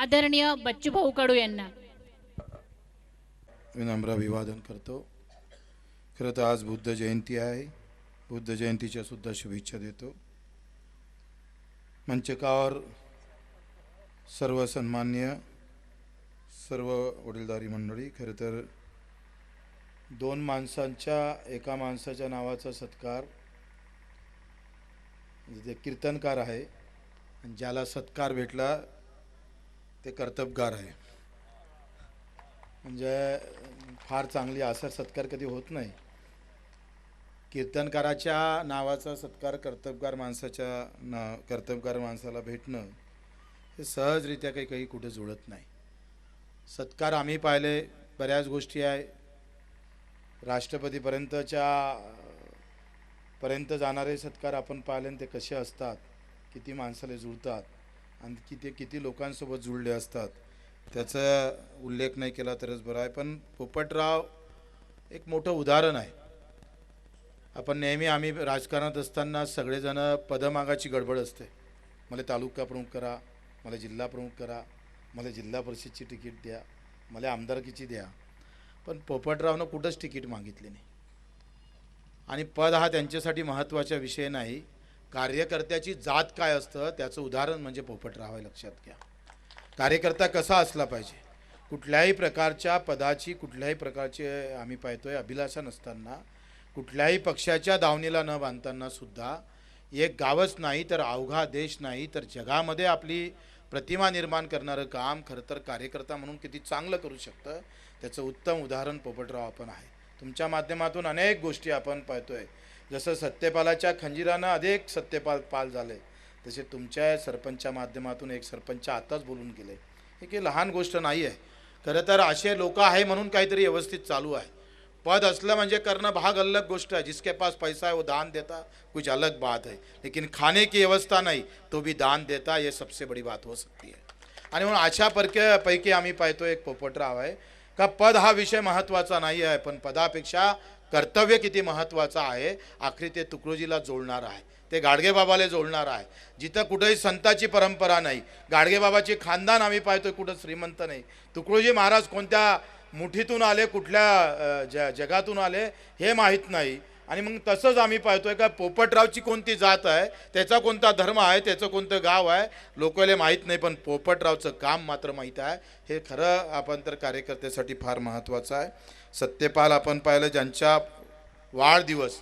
आदरणीय बच्चूभाऊ कडू यांना विनम्र अभिवादन करतो. खरं तर आज बुद्ध जयंती आहे. बुद्ध जयंतीच्या सुद्धा शुभेच्छा देतो. मंचकावर सर्व सन्मान्य सर्व वडीलधारी मंडळी, खरं तर दोन माणसांच्या एका माणसाच्या नावाचा सत्कार, जे कीर्तनकार आहे आणि ज्याला सत्कार भेटला ते कर्तबगार आहे. म्हणजे फार चांगली आसर सत्कार कधी होत नाही. कीर्तनकाराच्या नावाचा सत्कार कर्तबगार माणसाला भेटणं हे सहजरित्या काही कुठे जुळत नाही. सत्कार आम्ही पाहिले, बऱ्याच गोष्टी आहे. पर्यंत जाणारे सत्कार आपण पाहिले, ते कसे असतात, किती माणसाला जुळतात आणि किती लोकांसोबत जुळले असतात, त्याचा उल्लेख नाही केला तरच बरं आहे. पण पोपटराव एक मोठं उदाहरण आहे. आपण नेहमी आम्ही राजकारणात असताना सगळेजण पदमागाची गडबड असते. मला तालुका प्रमुख करा, मला जिल्हा प्रमुख करा, मला जिल्हा परिषदची तिकीट द्या, मला आमदारकीची द्या. पण पोपटरावनं कुठंच तिकीट मागितले नाही. आणि पद हा त्यांच्यासाठी महत्त्वाचा विषय नाही. कार्यकर्त्याची जात काय असतं त्याचं उदाहरण म्हणजे पोपटराव आहे. लक्षात घ्या, कार्यकर्ता कसा असला पाहिजे. कुठल्याही प्रकारच्या पदाची, कुठल्याही प्रकारचे आम्ही पाहतोय अभिलाषा नसताना, कुठल्याही पक्षाच्या दावणीला न बांधताना सुद्धा एक गावच नाही तर अवघा देश नाही तर जगामध्ये आपली प्रतिमा निर्माण करणारं काम खरं तर कार्यकर्ता म्हणून किती चांगलं करू शकतं, त्याचं उत्तम उदाहरण पोपटराव आपण आहे. तुमच्या माध्यमातून अनेक गोष्टी आपण पाहतोय. जसं सत्यपालाच्या खंजीरानं अनेक सत्यपाल झाले, तसे तुमच्या सरपंचच्या माध्यमातून एक सरपंच आताच बोलून गेले. हे काही लहान गोष्ट नाही आहे. खरं तर असे लोक आहे म्हणून काहीतरी व्यवस्थित चालू आहे. पद असलं म्हणजे करणं भाग अलग गोष्ट है. जिसके पास पैसा है वो दान देता, कुछ अलग बात है. लेकिन खाने की व्यवस्था नहीं तो भी दान देता, ये सबसे बड़ी बात हो सकती है. आणि म्हणून अशा पैकी आम्ही पाहतो एक पोपटराव आहे का पद हा विषय महत्त्वाचा नाही आहे, पण पदापेक्षा कर्तव्य किती महत्त्वाचं आहे. आखरी ते तुकडोजीला जोडणार आहे, ते गाडगेबाबाला जोडणार आहे. जिथं कुठेही संताची परंपरा नाही, गाडगेबाबाची खानदान आम्ही पाहतोय कुठं श्रीमंत नाही. तुकडोजी महाराज कोणत्या मुठीतून आले, कुठल्या जगातून आले हे माहीत नाही. आणि मग तसंच आम्ही पाहतोय का पोपटरावची कोणती जात आहे, त्याचा कोणता धर्म आहे, त्याचं कोणतं गाव आहे, लोकांना माहीत नाही. पण पोपटरावचं काम मात्र माहीत आहे. हे खरं आपण तर कार्यकर्त्यासाठी फार महत्त्वाचं आहे. सत्यपाल आपण पाहिलं, ज्यांचा वाढदिवस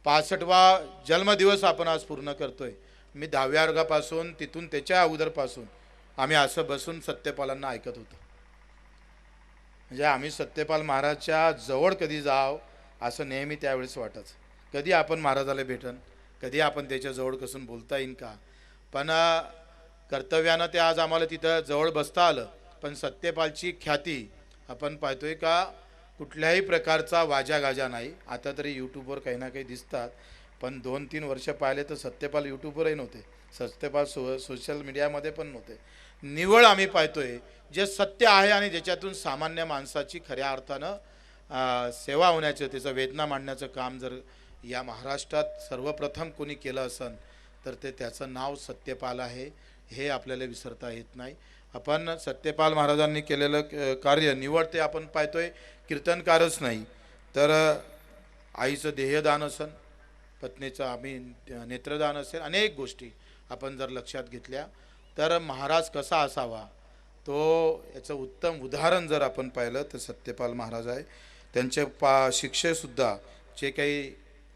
65वा जन्मदिवस आपण आज पूर्ण करतोय. मी 10व्या वर्गापासून, तिथून त्याच्या अगोदरपासून आम्ही असं बसून सत्यपालांना ऐकत होतो. म्हणजे आम्ही सत्यपाल महाराजच्या जवळ कधी जाव असं नेहमी त्यावेळेस वाटायचं. कधी आपण महाराजाला भेटन, कधी आपण त्याच्याजवळ कसून बोलता येईन का. पण कर्तव्यानं ते आज आम्हाला तिथं जवळ बसता आलं. पण सत्यपालची ख्याती आपण पाहतोय का कुठल्याही प्रकारचा वाजागाजा नाही. आता तरी यूट्यूबवर काही ना काही दिसतात, पण 2-3 वर्ष पाहिले तर सत्यपाल यूट्यूबवरही नव्हते. सत्यपाल सोशल मीडियामध्ये पण नव्हते. निवळ आम्ही पाहतोय जे सत्य आहे आणि ज्याच्यातून सामान्य माणसाची खऱ्या अर्थानं सेवा होण्याचं, त्याचं वेदना मांडण्याचं काम जर या महाराष्ट्रात सर्वप्रथम कोणी केलं असेल तर ते त्याचं नाव सत्यपाल आहे. हे आपल्याला विसरता येत नाही. आपण सत्यपाल महाराजांनी केलेलं कार्य निवड ते आपण पाहतोय. कीर्तनकारच नाही तर आईचं देहदान असेल, पत्नीचं आम्ही नेत्रदान असेल, अनेक गोष्टी आपण जर लक्षात घेतल्या तर महाराज कसा असावा तो याचं उत्तम उदाहरण जर आपण पाहिलं तर सत्यपाल महाराज आहे. त्यांचे शिक्षेसुद्धा जे काही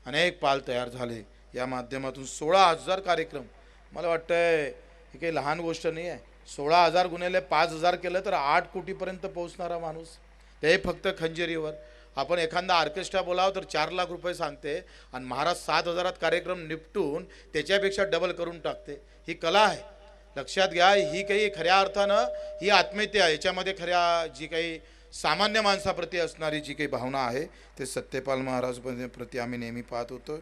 अनेक पाल तयार झाले या माध्यमातून 16,000 कार्यक्रम, मला वाटतं हे काही लहान गोष्ट नाही आहे. 16,000 गुणिले 5,000 केलं तर 8 कोटीपर्यंत पोहोचणारा माणूस, ते फक्त खंजेरीवर. आपण एखादा ऑर्केस्ट्रा बोलावं तर 4 लाख रुपये सांगते आणि महाराज 7,000 कार्यक्रम निपटून त्याच्यापेक्षा डबल करून टाकते. ही कला आहे, लक्षात घ्या. ही काही खऱ्या अर्थानं ही आत्मीयता आहे. याच्यामध्ये खऱ्या जी काही सामान्य माणसाप्रती असणारी जी काही भावना आहे ते सत्यपाल महाराज प्रती आम्ही नेहमी पाहत होतो.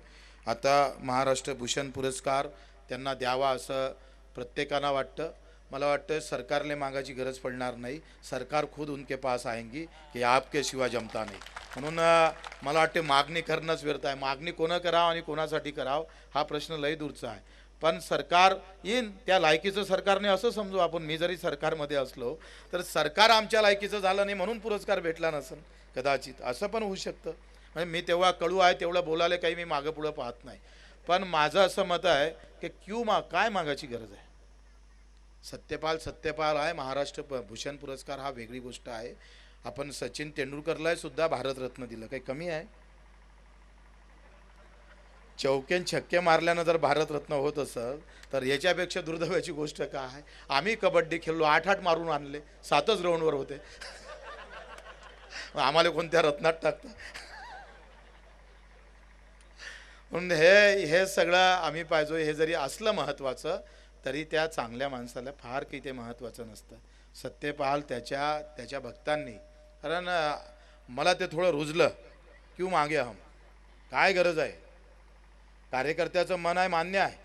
आता महाराष्ट्र भूषण पुरस्कार त्यांना द्यावा असं प्रत्येकाला वाटतं. मला वाटतं सरकारने मागायची गरज पडणार नाही. सरकार खुद उनके पास आएंगी की आपके शिवा जमता नाही. म्हणून मला वाटते मागणी करणंच व्यर्थ आहे. मागणी कोणं करावं आणि कोणासाठी करावं हा प्रश्न लय दूरचा आहे. पण सरकार येईन त्या लायकीचं सरकारने असं समजू आपण. मी जरी सरकारमध्ये असलो तर सरकार आमच्या लायकीचं झालं नाही म्हणून पुरस्कार भेटला नसेल कदाचित, असं पण होऊ शकतं. म्हणजे मी तेव्हा कडू आहे तेवढं बोलायला काही मी मागं पुढं पाहत नाही. पण माझं असं मत आहे की काय मागायची गरज आहे. सत्यपाल आहे. महाराष्ट्र भूषण पुरस्कार हा वेगळी गोष्ट आहे. आपण सचिन तेंडुलकरला सुद्धा भारतरत्न दिलं, काही कमी आहे. चौकेन छक्के मारल्यानं जर भारतरत्न होत असेल तर याच्यापेक्षा दुर्दैवाची गोष्ट काय आहे. आम्ही कबड्डी खेळलो, 8-8 मारून आणले, 7च ग्राउंडवर होते. आम्हाला कोणत्या रत्नात टाकता. म्हणून हे सगळं आम्ही पाहिजे. हे जरी असलं महत्त्वाचं तरी त्या चांगल्या माणसाला फार काही ते महत्त्वाचं नसतं. सत्यपाल त्याच्या भक्तांनी, कारण मला ते थोडं रुजलं. क्यों मागे हम, काय गरज आहे. कार्यकर्त्याचं मन आहे, मान्य आहे,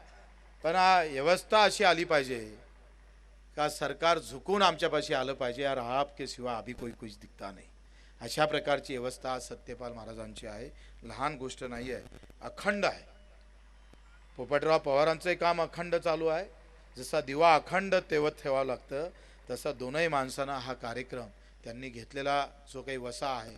पण व्यवस्था अशी आली पाहिजे का सरकार झुकून आमच्यापाशी आलं पाहिजे. यार आपके सिवा अभी कोई कुछ दिखता नाही. अशा प्रकारची व्यवस्था सत्यपाल महाराजांची आहे. लहान गोष्ट नाही आहे, अखंड आहे. पोपटराव पवारांचंही काम अखंड चालू आहे. जसा दिवा अखंड तेवत ठेवावं लागतं तसा दोनही माणसांना हा कार्यक्रम त्यांनी घेतलेला जो काही वसा आहे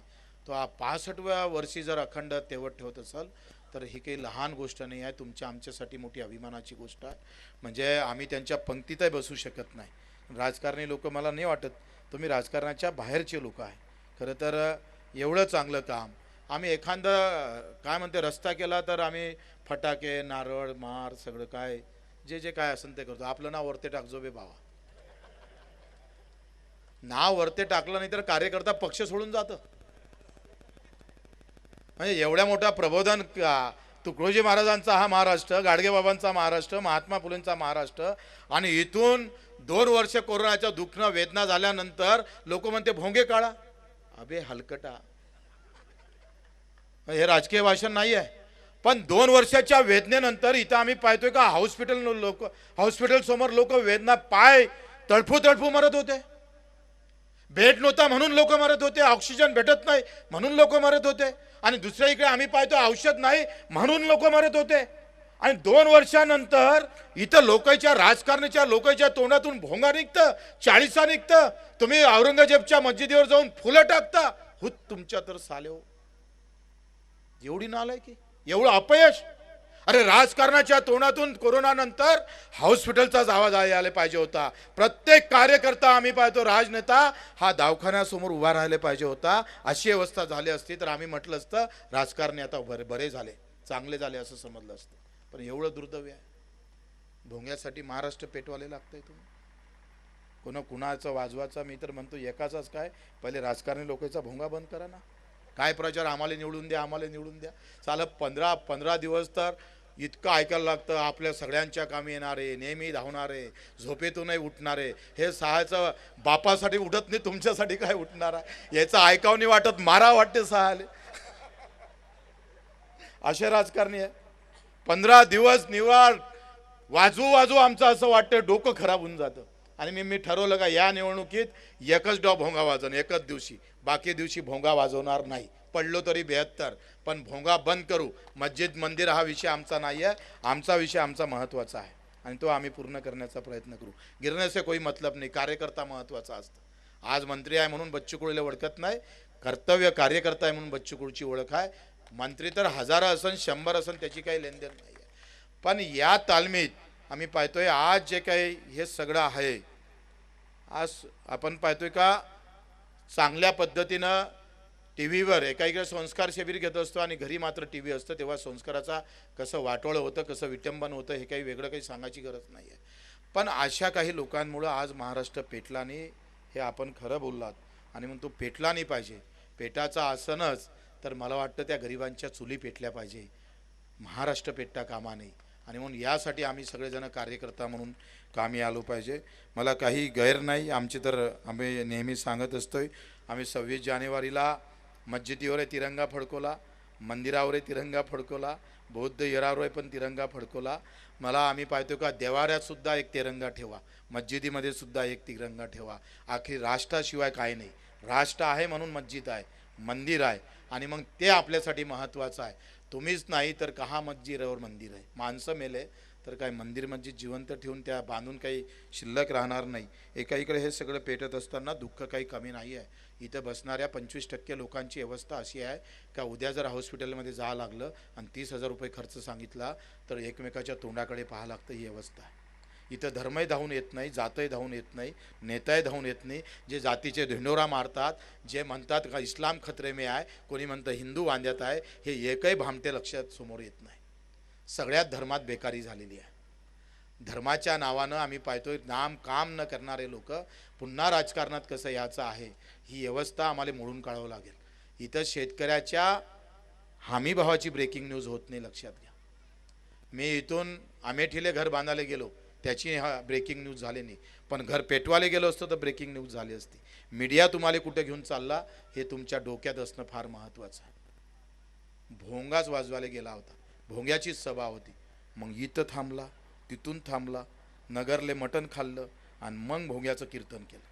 तो 65व्या वर्षी जर अखंड तेवत ठेवत असाल तर ही काही लहान गोष्ट नाही आहे. तुमच्या आमच्यासाठी मोठी अभिमानाची गोष्ट आहे. म्हणजे आम्ही त्यांच्या पंक्तीतही बसू शकत नाही. राजकारणी लोक मला नाही वाटत, तुम्ही राजकारणाच्या बाहेरचे लोक आहे. खरं तर एवढं चांगलं काम आम्ही एखादं काय म्हणते रस्ता केला तर आम्ही फटाके नारळ मार सगळं काय जे काय असेल ते करतो. आपलं नाव वरते टाकजो बे भावा. नाव वरते टाकलं नाही तर कार्यकर्ता पक्ष सोडून जातं. म्हणजे एवढ्या मोठा प्रबोधन तुकडोजी महाराजांचा हा महाराष्ट्र, गाडगेबाबांचा महाराष्ट्र, महात्मा फुलेंचा महाराष्ट्र, आणि इथून 2 वर्ष कोरोनाच्या दुःखनं वेदना झाल्यानंतर लोक म्हणते भोंगे काढा. अबे हलकटा, हे राजकीय भाषण नाही आहे. पण 2 वर्षाच्या वेदनेनंतर इथं आम्ही पाहतोय का हॉस्पिटल समोर लोक वेदना पाय तळफू मरत होते. बेड नव्हता म्हणून लोक मरत होते, ऑक्सिजन भेटत नाही म्हणून लोक मरत होते, आणि दुसऱ्या इकडे आम्ही पाहतो औषध नाही म्हणून लोक मरत होते. आणि 2 वर्षानंतर इथं राजकारणाच्या लोकांच्या तोंडातून भोंगा निघतं, 40 निघतं. तुम्ही औरंगजेबच्या मस्जिदीवर जाऊन फुलं टाकता. हुत तुमच्या तर सालेव, एवढी नालायकी, एवढं अपयश. अरे राजकारणाच्या तोंडातून कोरोना नंतर हॉस्पिटलचाच आवाज आला पाहिजे होता. प्रत्येक कार्यकर्ता आम्ही पाहतो राजनेता हा दवाखान्यासमोर उभा राहिले पाहिजे होता. अशी व्यवस्था झाली असती तर आम्ही म्हटलं असतं राजकारणी आता बरे झाले, चांगले झाले असं समजलं असतं. पण एवढं दुर्दैव आहे. भोंग्यासाठी महाराष्ट्र पेटवाले लागतंय. तुम्ही कुणाचं वाजवाचा, मी तर म्हणतो एकाचाच काय, पहिले राजकारणी लोकांचा भोंगा बंद करा ना. काय प्रचार आम्हाला निवडून द्या. चाल 15 दिवस तर इतकं ऐकायला लागतं. आपल्या सगळ्यांच्या कामी येणारे, नेहमी धावणारे, झोपेतूनही उठणारे, हे सहायचं बापासाठी उठत नाही, तुमच्यासाठी काय उठणार आहे याचं ऐकावं नाही वाटत, मारा वाटते सहायले. असे राजकारणी आहे. 15 दिवस निवाड वाजू आमचं असं वाटतं डोकं खराब होऊन जातं. आणि मी ठरवलं का या निवडणुकीत एकच डाव भोंगा वाजवण, एकच दिवशी, बाकी दिवशी भोंगा वाजवणार नाही. पडलो तरी 72, पण भोंगा बंद करू. मस्जिद मंदिर हा विषय आमचा नाही आहे. आमचा विषय आमचा महत्त्वाचा आहे आणि तो आम्ही पूर्ण करण्याचा प्रयत्न करू. गिरने से कोई मतलब नाही. कार्यकर्ता महत्त्वाचा असतं. आज मंत्री आहे म्हणून बच्चू कडूला ओळखत नाही, कर्तव्य कार्यकर्ता आहे म्हणून बच्चू कडूची ओळख आहे. मंत्री तर 1000 असन 100 असन त्याची काही लेनदेन नाही आहे. पण या तालमीत आम्ही पाहतोय आज जे काही हे सगळं आहे, आज आपण पाहतोय का चांगल्या पद्धतीनं टी व्हीवर एकाकडे संस्कार शिबिर घेत असतो आणि घरी मात्र टी व्ही असतं. तेव्हा संस्काराचा कसं वाटोळं होतं, कसं विटंबन होतं हे काही वेगळं काही सांगायची गरज नाही आहे. पण अशा काही लोकांमुळं आज महाराष्ट्र पेटला नाही, हे आपण खरं बोललात. आणि मग तो पेटला नाही पाहिजे. पेटाचा आसनच तर मला वाटतं त्या गरिबांच्या चुली पेटल्या पाहिजे, महाराष्ट्र पेटता कामा नये. आणि म्हणून यासाठी आम्ही सगळेजण कार्यकर्ता म्हणून कामी आलो पाहिजे. मला काही गैर नाही. आम्ही नेहमी सांगत असतोय, आम्ही 26 जानेवारीला मस्जिदीवर तिरंगा फडकवला, मंदिरावर तिरंगा फडकवला, बौद्ध विहारावर पण तिरंगा फडकवला. आम्ही पाहतो का देवाऱ्यात सुद्धा एक तिरंगा ठेवा, मस्जिदीमध्ये सुद्धा एक तिरंगा ठेवा. आखरी राष्ट्राशिवाय काय नाही. राष्ट्र आहे म्हणून मस्जिद आहे, मंदिर आहे, आणि मग ते आपल्यासाठी महत्त्वाचं आहे. तुम्हीच नाही तर कहा मस्जिद और मंदिर आहे. माणसं मेले तर काय मंदिर मस्जिद जिवंत ठेवून त्या बांधून काही शिल्लक राहणार नाही. एकाईकडे हे सगळं पेटत असताना दुःख काही कमी नाही आहे. इथं बसणाऱ्या 25% लोकांची अवस्था अशी आहे का उद्या जर हॉस्पिटलमध्ये जावं लागलं आणि 30,000 रुपये खर्च सांगितला तर एकमेकाच्या तोंडाकडे पाहावं लागतं, ही अवस्था आहे. इथं धर्मही धावून येत नाही, जातही धावून येत नाही, नेताही धावून येत नाही. जे जातीचे ढिंडोरा मारतात, जे म्हणतात का इस्लाम खतरे में आहे, कोणी म्हणतं हिंदू वांद्यात आहे, हे एकही भामटे लक्षात समोर येत नाही. सगळ्यात धर्मात बेकारी झालेली आहे. धर्माच्या नावानं आम्ही पाहतोय नाम काम न करणारे लोक पुन्हा राजकारणात कसं याचं आहे, ही व्यवस्था आम्हाला मोडून काढावं लागेल. इथं शेतकऱ्याच्या हमीभावाची ब्रेकिंग न्यूज होत नाही, लक्षात घ्या. मी इथून अमेठीले घर बांधायला गेलो, त्याची ब्रेकिंग न्यूज झाली नाही, पण घर पेटवायला गेलो असतो तर ब्रेकिंग न्यूज झाली असती. मीडिया तुम्हाला कुठे घेऊन चालला हे तुमच्या डोक्यात असणं फार महत्त्वाचं आहे. भोंगाच वाजवायला गेला होता, भोंग्याचीच सभा होती, मग इथं थांबला, तिथून थांबला, नगरले मटण खाल्लं आणि मग भोंग्याचं कीर्तन केलं.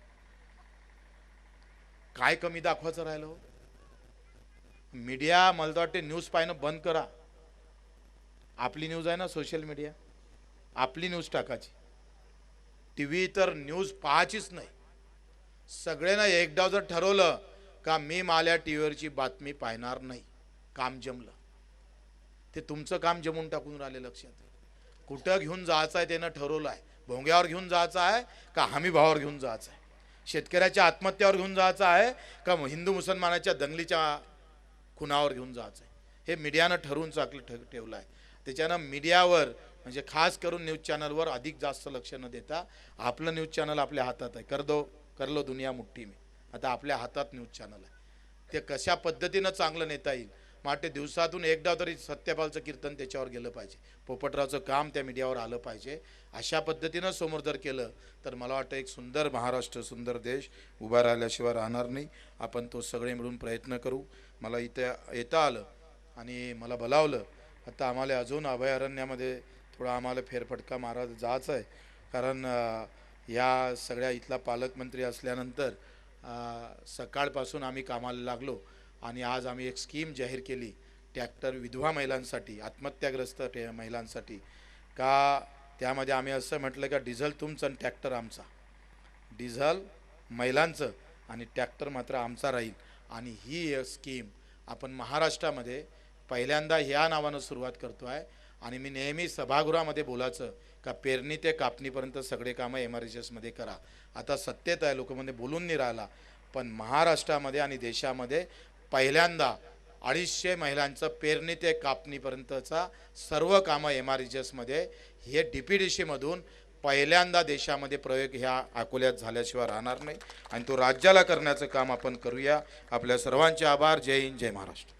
काय कमी दाखवायचं राहिलं हो? मीडिया मला वाटते न्यूज पाहणं बंद करा. आपली न्यूज आहे ना सोशल मीडिया, आपली न्यूज टाकायची. टी व्ही तर न्यूज पाहायचीच नाही. सगळ्यांना एकदा जर ठरवलं का मी माझ्या टी व्हीवरची बातमी पाहणार नाही, काम जमलं. ते तुमचं काम जमून टाकून राहिले, लक्षात. कुठं घेऊन जायचं आहे त्यानं ठरवलं आहे. भोंग्यावर घेऊन जायचं आहे का हमी भावावर घेऊन जायचं आहे, शेतकऱ्याच्या आत्महत्यावर घेऊन जायचं आहे का हिंदू मुसलमानाच्या दंगलीच्या खुनावर घेऊन जायचं आहे, हे मीडियानं ठरवून ठेवलं आहे. त्याच्यानं मीडियावर म्हणजे खास करून न्यूज चॅनलवर अधिक जास्त लक्ष न देता आपलं न्यूज चॅनल आपल्या हातात आहे. कर लो दुनिया मुठ्ठी में, आता आपल्या हातात न्यूज चॅनल आहे. ते कशा पद्धतीनं चांगलं नेता येईल, माटे दिवसातून एकदा तरी सत्यपालचं कीर्तन त्याच्यावर गेलं पाहिजे, पोपटरावचं काम त्या मीडियावर आलं पाहिजे. अशा पद्धतीनं समोर जर केलं तर मला वाटतं एक सुंदर महाराष्ट्र, सुंदर देश उभा राहिल्याशिवाय राहणार नाही. आपण तो सगळे मिळून प्रयत्न करू. मला इथे येता आलं आणि मला बोलावलं. आता आम्हाला अजून अभयारण्यामध्ये थोडा आम्हाला फेरफटका मारत जायचं आहे, कारण या सगळ्या इथला पालकमंत्री असल्यानंतर सकाळपासून आम्ही कामाला लागलो आणि आज आम्ही एक स्कीम जाहीर केली ट्रॅक्टर विधवा महिलांसाठी, आत्महत्याग्रस्त महिलांसाठी. का त्यामध्ये आम्ही असं म्हटलं का डिझेल तुमचं आणि ट्रॅक्टर आमचा, डिझेल महिलांचं आणि ट्रॅक्टर मात्र आमचा राहील. आणि ही स्कीम आपण महाराष्ट्रामध्ये पहिल्यांदा ह्या नावानं सुरुवात करतो आहे. आणि मी नेहमी सभागृहामध्ये बोलायचं का पेरणी ते कापणीपर्यंत सगळे कामं MRHSमध्ये करा. आता सत्तेत आहे, लोक म्हणजे बोलून नाही राहिला, पण महाराष्ट्रामध्ये आणि देशामध्ये पहिल्यांदा 250 महिलांचं पेरणी ते कापणीपर्यंतचा सर्व कामं MRHSमध्ये हे DPDC मधून पहिल्यांदा देशामध्ये प्रयोग ह्या अकोल्यात झाल्याशिवाय राहणार नाही आणि तो राज्याला करण्याचं काम आपण करूया. आपल्या सर्वांचे आभार. जय हिंद, जय महाराष्ट्र.